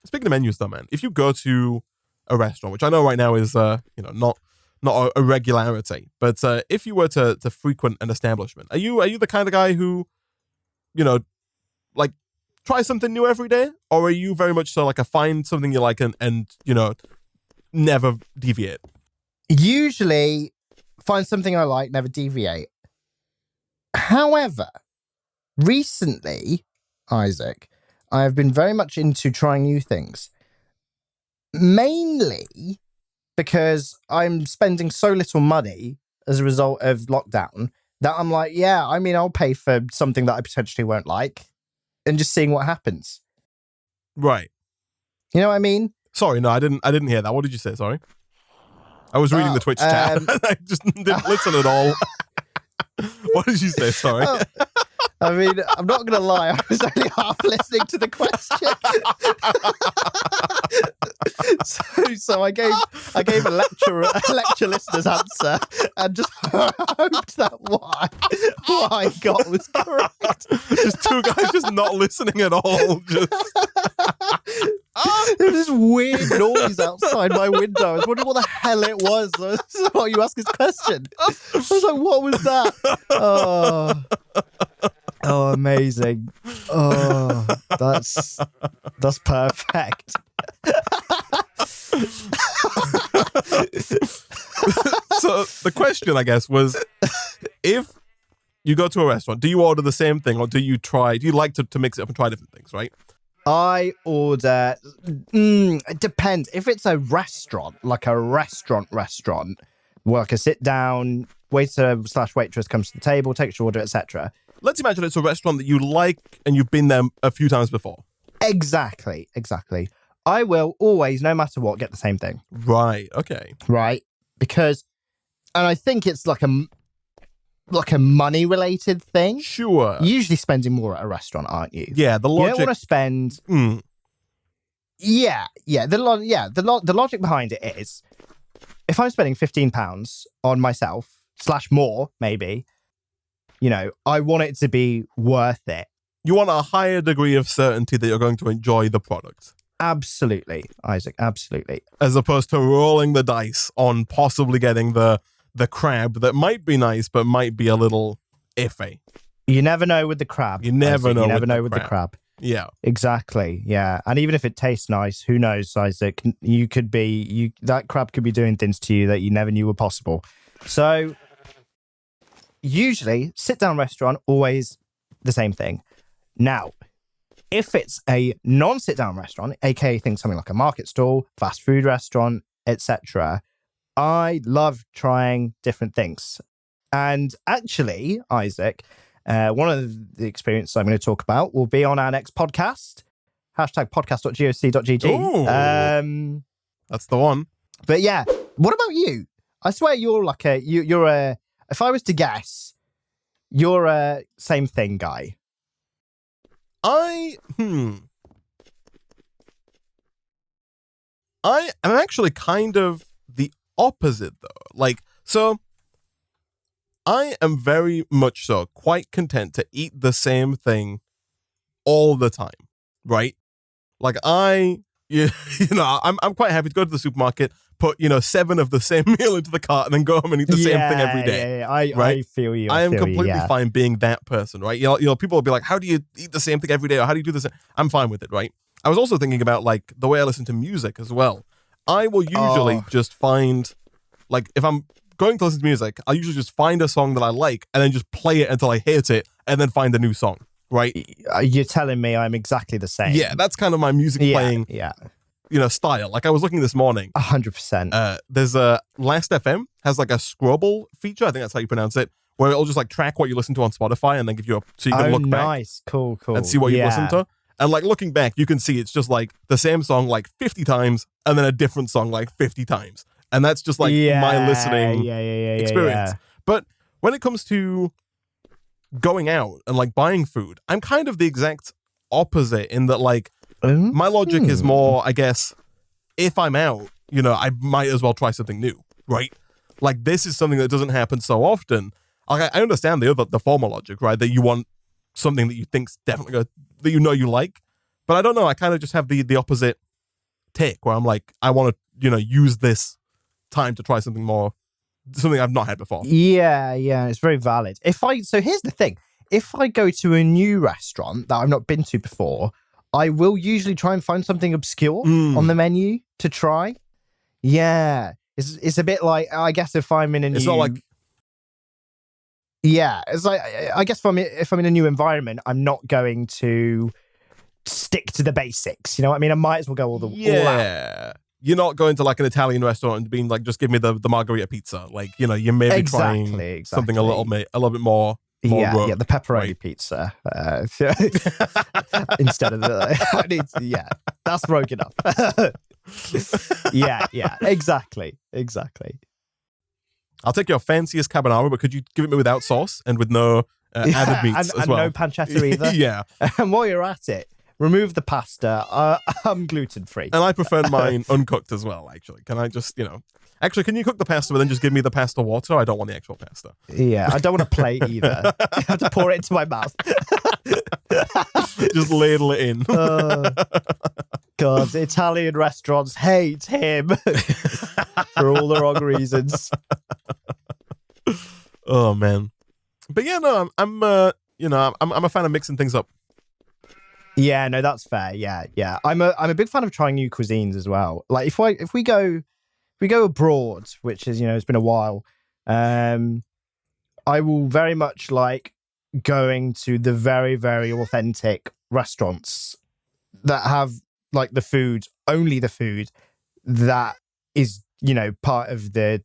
speaking of menus though, man, if you go to a restaurant, which I know right now is, not a regularity, but if you were to frequent an establishment, are you the kind of guy who, like try something new every day, or are you very much so like a find something you like and never deviate? Usually find something I like, never deviate. However, recently, Isaac, I have been very much into trying new things. Mainly because I'm spending so little money as a result of lockdown that I'm like, yeah, I mean, I'll pay for something that I potentially won't like and just seeing what happens. Right. You know what I mean? Sorry, no, I didn't hear that. What did you say? Sorry. I was reading the Twitch chat. I just didn't listen at all. What did you say? Sorry. I mean, I'm not going to lie. I was only half listening to the question. so I gave a lecture listener's answer and just hoped that what I got was correct. Just two guys just not listening at all. Just... There was this weird noise outside my window. I was wondering what the hell it was. While you asked this question, I was like, "What was that?" Oh, amazing! Oh, that's perfect. So the question, I guess, was if you go to a restaurant, do you order the same thing, or do you like to mix it up and try different things, right? I order, it depends. If it's a restaurant, like a restaurant, like a sit down, waiter/waitress comes to the table, takes your order, etc. Let's imagine it's a restaurant that you like and you've been there a few times before. Exactly. I will always, no matter what, get the same thing. Right, okay. Right? Because, and I think it's like a money-related thing. Sure. You're usually spending more at a restaurant, aren't you? Yeah, the logic... You don't want to spend... Yeah. The logic behind it is, if I'm spending £15 on myself, / more, maybe, I want it to be worth it. You want a higher degree of certainty that you're going to enjoy the product. Absolutely, Isaac, absolutely. As opposed to rolling the dice on possibly getting the crab that might be nice, but might be a little iffy. You never know with the crab. You never know with the crab. Yeah. Exactly, yeah. And even if it tastes nice, who knows, Isaac? That crab could be doing things to you that you never knew were possible. So, usually, sit-down restaurant, always the same thing. Now, if it's a non-sit-down restaurant, aka something like a market stall, fast food restaurant, etc., I love trying different things. And actually, Isaac, one of the experiences I'm going to talk about will be on our next podcast, #podcast.goc.gg. Ooh, that's the one. But yeah, what about you? I swear you're like if I was to guess, you're a same thing guy. I am actually kind of the opposite though. Like, so I am very much so quite content to eat the same thing all the time, right? Like I'm quite happy to go to the supermarket, put 7 of the same meal into the cart, and then go home and eat the same thing every day. Yeah. I feel you. I am completely fine being that person, right? People will be like, "How do you eat the same thing every day?" Or "How do you do this?" I'm fine with it, right? I was also thinking about like the way I listen to music as well. I will usually just find, like, if I'm going to listen to music, I'll usually just find a song that I like and then just play it until I hate it, and then find a new song, right? You're telling me I'm exactly the same. Yeah, that's kind of my music playing. Yeah. Style. Like I was looking this morning. 100%. There's a Last FM has like a Scrabble feature. I think that's how you pronounce it, where it'll just like track what you listen to on Spotify and then give you so you can look back. Nice, cool, and see what you listen to. And like looking back, you can see it's just like the same song like 50 times and then a different song like 50 times, and that's just like my listening experience. But when it comes to going out and like buying food, I'm kind of the exact opposite in that like. My logic is more, I guess, if I'm out, I might as well try something new, right? Like, this is something that doesn't happen so often. Like, I understand the former logic, right? That you want something that you think's definitely good, that you like. But I don't know, I kind of just have the opposite take where I'm like, I want to, use this time to try something I've not had before. Yeah, it's very valid. So here's the thing. If I go to a new restaurant that I've not been to before, I will usually try and find something obscure on the menu to try. Yeah. It's a bit like, I guess if I'm in a new... It's not like... Yeah. It's like, I guess if I'm in a new environment, I'm not going to stick to the basics. You know what I mean? I might as well go all out. You're not going to like an Italian restaurant and being like, just give me the margarita pizza. Like, you may be trying something a little bit more yeah, the pepperoni pizza instead of that's rogue enough. yeah, exactly. I'll take your fanciest carbonara, but could you give it me without sauce and with no added meats as well? And no pancetta either. Yeah. And while you're at it, remove the pasta. I'm gluten-free. And I prefer mine uncooked as well, actually. Can I just, Actually, can you cook the pasta, but then just give me the pasta water? I don't want the actual pasta. Yeah, I don't want a plate either. I have to pour it into my mouth. Just ladle it in. God, Italian restaurants hate him for all the wrong reasons. Oh, man. But yeah, no, I'm a fan of mixing things up. Yeah, no, that's fair. Yeah. I'm a big fan of trying new cuisines as well. Like if we go abroad, which is, it's been a while, I will very much like going to the very, very authentic restaurants that have like only the food that is, part of the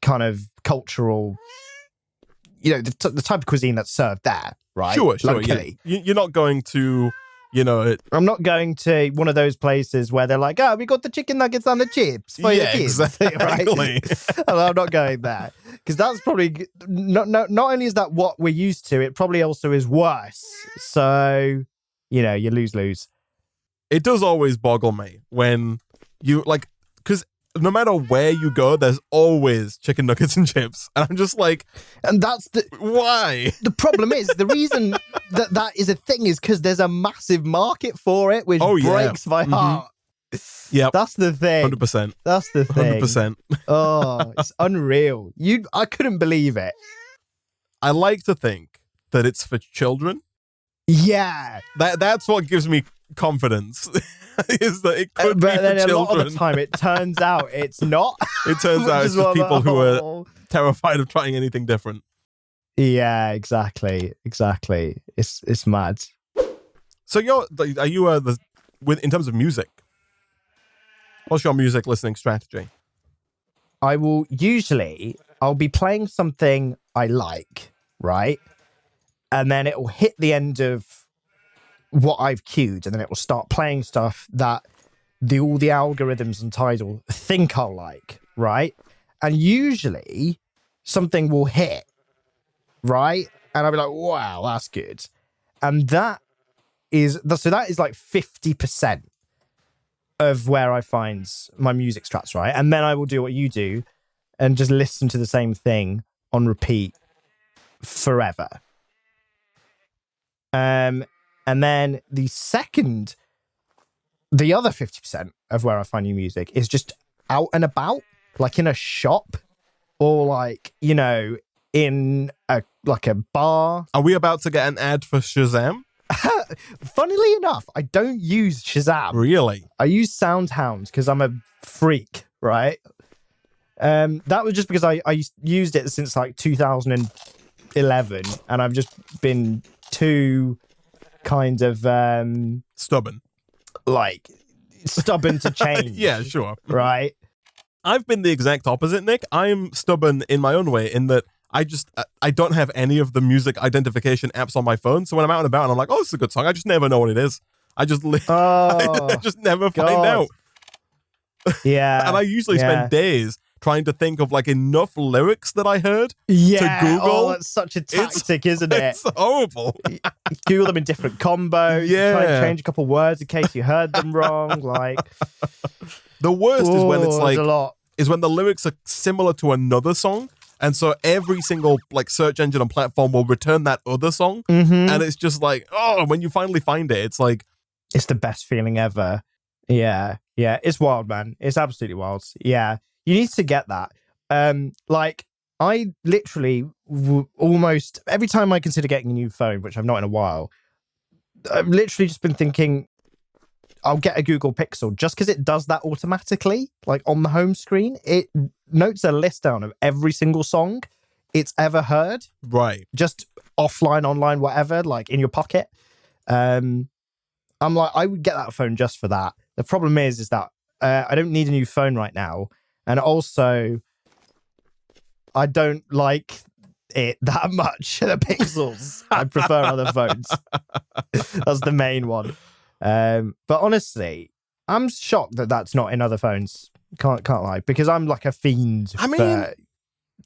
kind of cultural, the type of cuisine that's served there, right? Sure. Locally. Yeah. You're not going to... I'm not going to one of those places where they're like, we got the chicken nuggets and the chips for your kids. Exactly. Right? I'm not going there. Because that's probably, not only is that what we're used to, it probably also is worse. So, you lose. It does always boggle me when you, because no matter where you go, there's always chicken nuggets and chips. And I'm just like... And that's why? The problem is, the reason that is a thing is because there's a massive market for it, which breaks my heart. Yeah. That's the thing. 100%. That's the thing. 100%. Oh, it's unreal. I couldn't believe it. I like to think that it's for children. Yeah. That's what gives me confidence. Is that it could be for children. But then a lot of the time it turns out it's not. It turns out it's just people who are terrified of trying anything different. Yeah, exactly. It's mad. So are you in terms of music? What's your music listening strategy? I'll be playing something I like, right? And then it will hit the end of what I've queued, and then it will start playing stuff that all the algorithms and Tidal think I'll like, right? And usually something will hit, right? And I'll be like, wow, that's good. And that is like 50% of where I find my music strats, right? And then I will do what you do and just listen to the same thing on repeat forever. And then the other 50% of where I find new music is just out and about, like in a shop or like, in a bar. Are we about to get an ad for Shazam? Funnily enough, I don't use Shazam. Really? I use SoundHound because I'm a freak, right? That was just because I used it since like 2011 and I've just been too kind of stubborn to change. Yeah, sure. Right. I've been the exact opposite, Nick. I'm stubborn in my own way in that I don't have any of the music identification apps on my phone. So when I'm out and about and I'm like, oh, this is a good song, I just never know what it is. I just never find out. Yeah. And I usually spend days trying to think of like enough lyrics that I heard to Google. Oh, that's such a tactic, isn't it? It's horrible. You Google them in different combos. Yeah. Try and change a couple words in case you heard them wrong. Like the worst is when it's like a lot. Is when the lyrics are similar to another song. And so every single like search engine and platform will return that other song. Mm-hmm. And it's just like, when you finally find it, it's like it's the best feeling ever. Yeah, it's wild, man. It's absolutely wild. Yeah, you need to get that. Like I literally almost every time I consider getting a new phone, which I've not in a while, I've literally just been thinking I'll get a Google Pixel just because it does that automatically. Like on the home screen, it notes a list down of every single song it's ever heard. Right. Just offline, online, whatever, like in your pocket. I'm like, I would get that phone just for that. The problem is that I don't need a new phone right now. And also, I don't like it that much, the Pixels. I prefer other phones. That's the main one. But honestly, I'm shocked that that's not in other phones. Can't lie, because I'm like a fiend for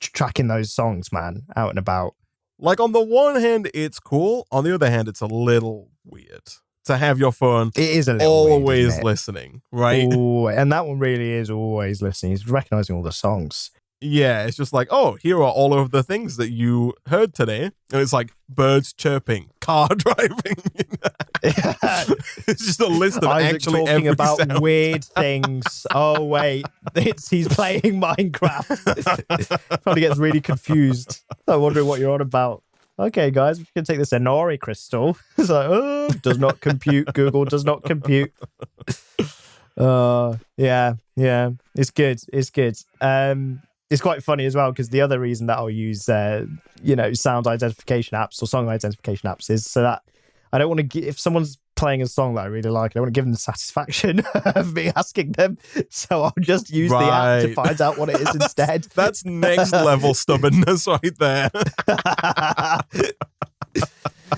tracking those songs, man, out and about. Like on the one hand, it's cool. On the other hand, it's a little weird to have your phone it is a little always weird, listening, right? Ooh, and that one really is always listening. He's recognizing all the songs. Yeah, it's just like, oh, here are all of the things that you heard today. And it's like birds chirping, car driving. It's just a list of Isaac actually talking about sound. weird things. Oh, wait. He's playing Minecraft. Probably gets really confused. I'm wondering what you're on about. Okay, guys, we can take this Enori crystal. It's like, oh, does not compute. Google does not compute. Yeah. It's good. It's quite funny as well, because the other reason that I'll use, sound identification apps or song identification apps is so that I don't want to if someone's playing a song that I really like, I don't want to give them the satisfaction of me asking them. So I'll just use the app to find out what it is instead. That's next level stubbornness right there.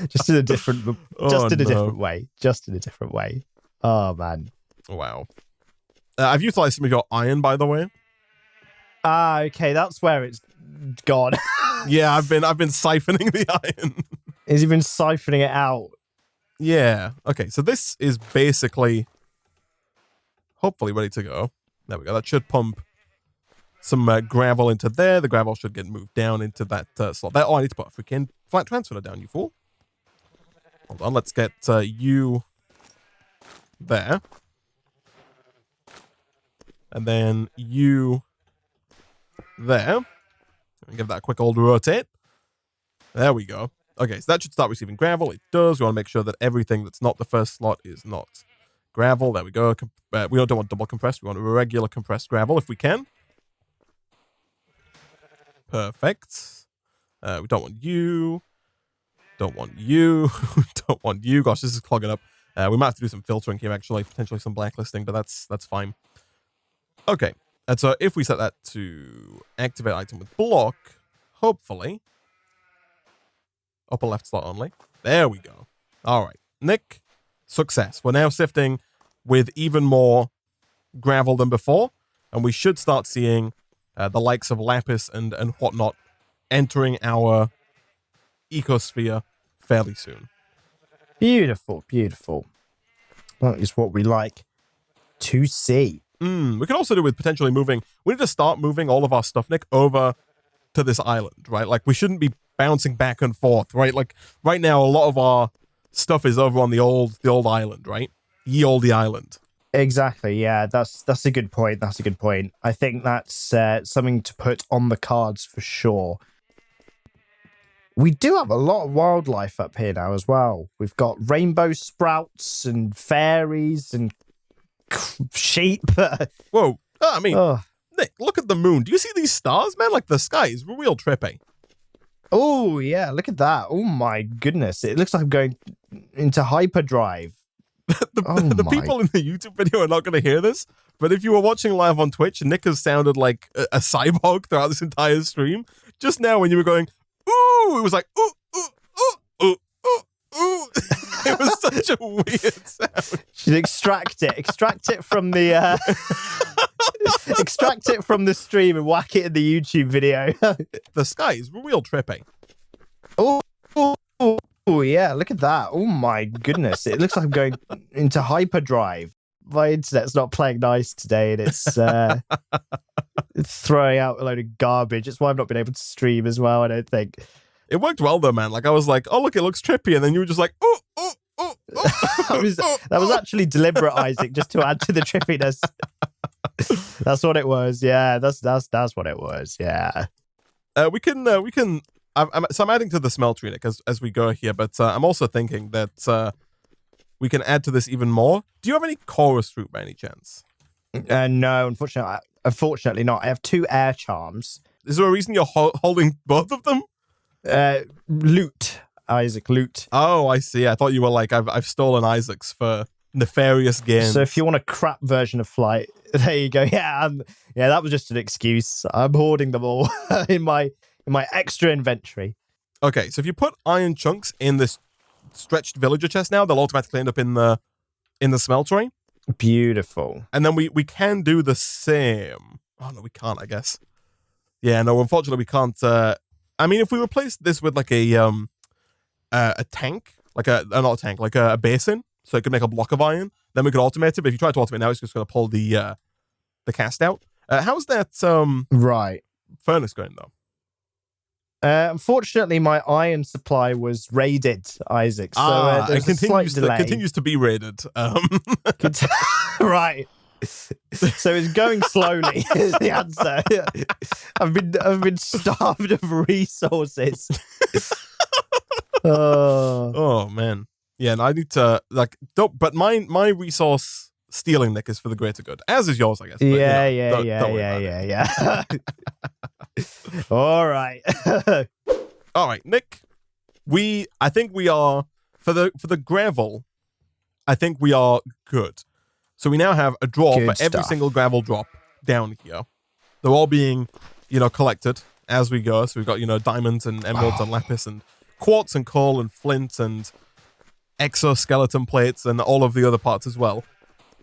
Just in a different way. Oh, man. Wow. I've utilized some of your iron, by the way. Okay, that's where it's gone. Yeah, I've been siphoning the iron. Has he been siphoning it out? Yeah. Okay, so this is basically hopefully ready to go. There we go. That should pump some gravel into there. The gravel should get moved down into that slot there. Oh, I need to put a freaking flat transfer down, you fool. Hold on, let's get you there. And then you there. And give that a quick old rotate. There we go. Okay, so that should start receiving gravel. It does. We want to make sure that everything that's not the first slot is not gravel. There we go. We don't want double compressed. We want a regular compressed gravel if we can. Perfect. We don't want you. Don't want you. Don't want you. Gosh, this is clogging up. We might have to do some filtering here, actually. Potentially some blacklisting, but that's fine. Okay. And so if we set that to activate item with block, hopefully... upper left slot only. There we go. All right. Nick, success. We're now sifting with even more gravel than before, and we should start seeing the likes of lapis and whatnot entering our ecosphere fairly soon. Beautiful. That is what we like to see. We can also do with potentially moving. We need to start moving all of our stuff, Nick, over to this island, right? Like, we shouldn't be bouncing back and forth, right? Like, right now, a lot of our stuff is over on the old island, right? Ye olde island. Exactly, yeah. That's a good point. I think that's something to put on the cards for sure. We do have a lot of wildlife up here now as well. We've got rainbow sprouts and fairies and sheep. Whoa. Nick, look at the moon. Do you see these stars, man? Like, the sky is real trippy. Oh, yeah, look at that. Oh, my goodness. It looks like I'm going into hyperdrive. The people in the YouTube video are not going to hear this, but if you were watching live on Twitch, Nick has sounded like a cyborg throughout this entire stream. Just now when you were going, ooh, it was like, ooh, ooh, ooh, ooh, ooh, ooh. It was such a weird sound. Should extract it from the... extract it from the stream and whack it in the YouTube video. The sky is real trippy. Oh, yeah, look at that. Oh, my goodness. It looks like I'm going into hyperdrive. My internet's not playing nice today, and it's throwing out a load of garbage. It's why I've not been able to stream as well, I don't think. It worked well, though, man. Like, I was like, oh, look, it looks trippy. And then you were just like, ooh, ooh, ooh, That was actually deliberate, Isaac, just to add to the trippiness. That's what it was. Yeah, that's what it was. Yeah. We can. So I'm adding to the smeltery, Nick, as we go here, but I'm also thinking that we can add to this even more. Do you have any chorus fruit by any chance? No, unfortunately not. I have 2 air charms. Is there a reason you're holding both of them? Loot, Isaac, loot. Oh, I see. I thought you were like, I've stolen Isaac's for nefarious gains. So if you want a crap version of flight, there you go. Yeah, that was just an excuse. I'm hoarding them all in my extra inventory. Okay, so if you put iron chunks in this stretched villager chest now, they'll automatically end up in the smeltery. Beautiful. And then we can do the same. Oh no, we can't, I guess. Yeah, no, unfortunately we can't. I mean, if we replace this with like a tank, like not a tank, like a basin, so it could make a block of iron, then we could automate it. But if you try to automate now, it's just going to pull the cast out. How's that right furnace going though? Unfortunately, my iron supply was raided, Isaac. So it continues to be raided. Right. So it's going slowly is the answer. I've been starved of resources. Oh man. Yeah, and I need to but my resource stealing, Nick, is for the greater good. As is yours, I guess. But, yeah. All right. All right, Nick. I think we are for the gravel, I think we are good. So we now have a drawer for every single gravel drop down here. They're all being, collected as we go. So we've got, diamonds and emeralds and lapis and quartz and coal and flint and exoskeleton plates and all of the other parts as well.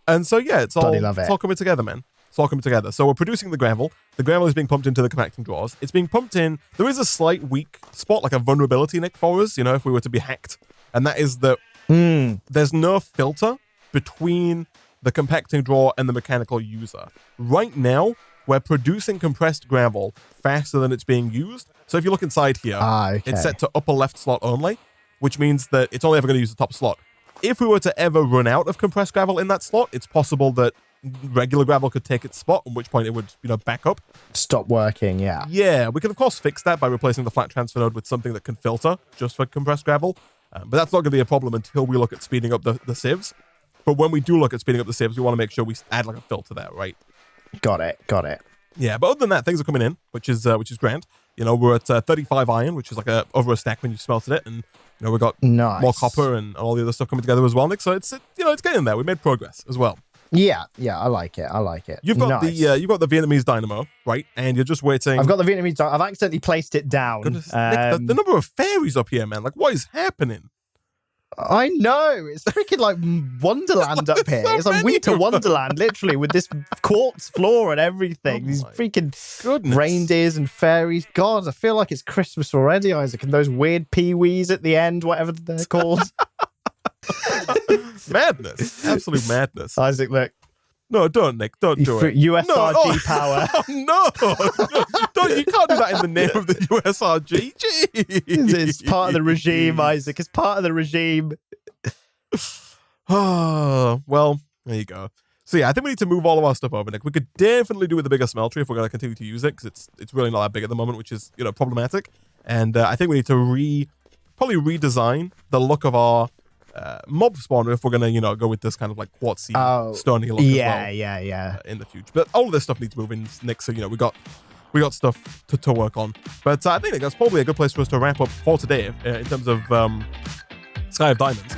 And so, yeah, it's all coming together, man. It's all coming together. So we're producing the gravel. The gravel is being pumped into the compacting drawers. It's being pumped in. There is a slight weak spot, like a vulnerability, Nick, for us, if we were to be hacked. And that is that there's no filter between the compacting drawer and the mechanical user. Right now, we're producing compressed gravel faster than it's being used. So if you look inside here, it's set to upper left slot only, which means that it's only ever going to use the top slot. If we were to ever run out of compressed gravel in that slot, it's possible that regular gravel could take its spot, at which point it would, back up. Stop working, yeah. Yeah, we can, of course, fix that by replacing the flat transfer node with something that can filter just for compressed gravel. But that's not going to be a problem until we look at speeding up the sieves. But when we do look at speeding up the sieves, we want to make sure we add like a filter there, right? Got it. Yeah, but other than that, things are coming in, which is grand. We're at 35 iron, which is like over a stack when you smelted it, and we've got more copper and all the other stuff coming together as well, Nick. So it's getting there. We made progress as well. Yeah, I like it. You've got the Vietnamese dynamo, right? And you're just waiting. I've got the Vietnamese dynamo. I've accidentally placed it down. Goodness, Nick, the number of fairies up here, man. Like, what is happening? I know. It's freaking like Wonderland up here. It's like Winter Wonderland, literally, with this quartz floor and everything. These freaking reindeers and fairies. God, I feel like it's Christmas already, Isaac. And those weird peewees at the end, whatever they're called. Madness. Absolute madness. Isaac, look. No, don't, Nick. Don't do it. USRG power. No. Don't. You can't do that in the name of the USRG. Jeez. It's part of the regime, Isaac. It's part of the regime. Oh, well, there you go. So yeah, I think we need to move all of our stuff over, Nick. We could definitely do with a bigger smeltery if we're going to continue to use it, because it's really not that big at the moment, which is, problematic. And I think we need to probably redesign the look of our mob spawner if we're gonna go with this kind of like quartzy stony look as well. Yeah in the future. But all of this stuff needs moving, Nick, so we got stuff to work on. But I think that's probably a good place for us to wrap up for today in terms of Sky of Diamonds.